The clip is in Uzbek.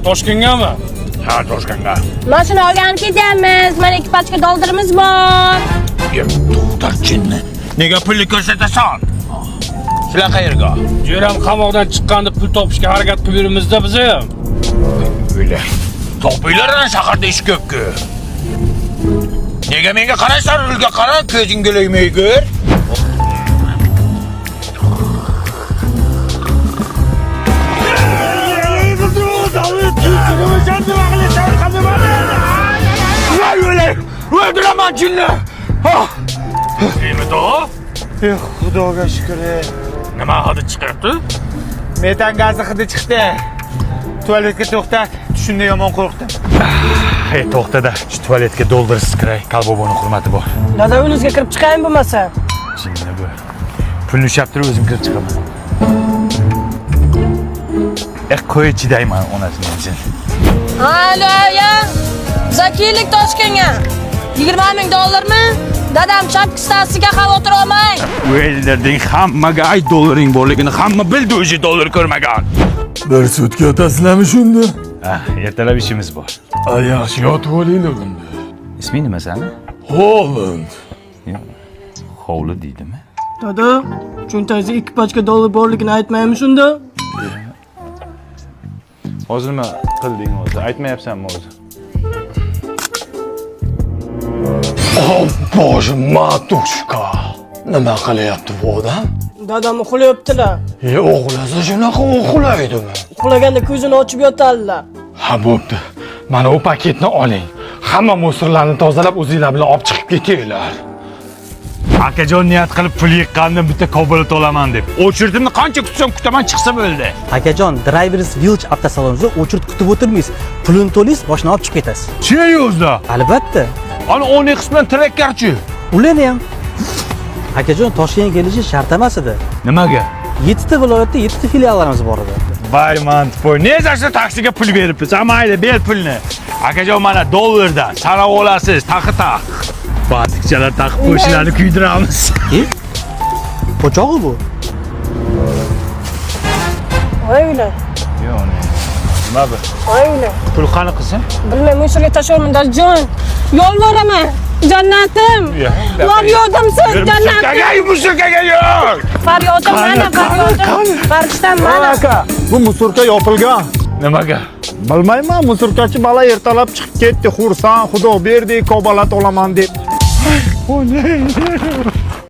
Toshkentgami? Ha, Toshkentga. Mashina olganib ketyapmiz. Mana ekipajga doldirimiz bor. To'xtarchinni. Nega pulni ko'rsatasan? Shular qayerga? Jo'ram qamoqdan chiqqanda pul topishga harakat qilib yuribmiz-da biz ham. Öyle. Topuylardan shaharda ish ko'p-ku. Nega menga qaraysan, ulga qara, ko'zing g'o'ymay ko'r. Öldüremem cinni. Nima to? Xudoga shukr. Nima hidi chiqibdi? Metan gazi hidi chiqdi. Tualetga to'xtat. Shunda yomon qo'rqdim. Hey, to'xtada. Shu tualetga doldirish kiray. Kalboboni hurmati bor. Dada uyingizga kirib chiqayin bo'lmasa. Jinni bu. Pulni ushlab turib o'zim kirib chiqaman. Qo'y chidayman onasining sen. Alo, ya. Zakiylik Toshkentga. $20,000 Dadam chapki stasiyaga xavotir olmang. O'ylarding hammaga ay dollaring borligini hamma bildi, o'zi dollar ko'rmagan. Bir sutka otasizlarmi shunda? Ertalab ishimiz bor. Yaxshi yotib olinglar unda. Isming nima sani? Holland. Hovli deydimi? Dada, cho'ntagingizda 2 pachka dollar borligini aytmaymi shunda? Hozir nima qilding o'zi? Aytmayapsanmi o'zi? Oh, boje, matushka. Nima qilyapti bu odam? Dadam uxlayaptilar. O'g'lasa shunaqa uxlaydimi? Uxlaganda ko'zini ochib yotadilar. Ha, bo'pti. Mana u paketni oling. Hamma musorlarni tozalab o'zingizlar bilan olib chiqib ketinglar. Akajon niyat qilib pul yiqqandan bitta Cobalt olaman deb. O'chirdimni qancha kutsam kutaman chiqsa bo'ldi. Akajon, Drivers Village avtosalonida o'chirt kutib o'tirmaysiz. Pulini to'laysiz, boshini olib chiqib ketasiz. Chin o'zda. Albatta. Ana Onyx bilan Trakkerchi. Ularni ham. Akajon, Toshkentga kelishi shart emas edi. Nimaga? 7 ta viloyatda 7 ta filiallarimiz bor edi. Bayman tvoy. Ne zarsa taksiga pul beribsiz? Mayli, ber pulni. Akajon mana dollardan sanab olasiz, taqi-taq. Batikchalar taqib qo'shlarni kuydiramiz. Po'chog'i bu. Voylar. Yo'q, nima bu? Voylar. Pul qani qilsin? Bilmayman, o'shaga tashlayman, Dadajon. Yolvoraman. Jannatim. Faryodimsiz, jannatim. Musurkaga yo'q. Faryodim mana, faryodim. Farishtam mana. Aka, bu musurka yopilgan. Nimaga? Bilmayman, musurkachi bola ertalab chiqib ketdi, xursand, xudo berdi, kobalat olaman deb.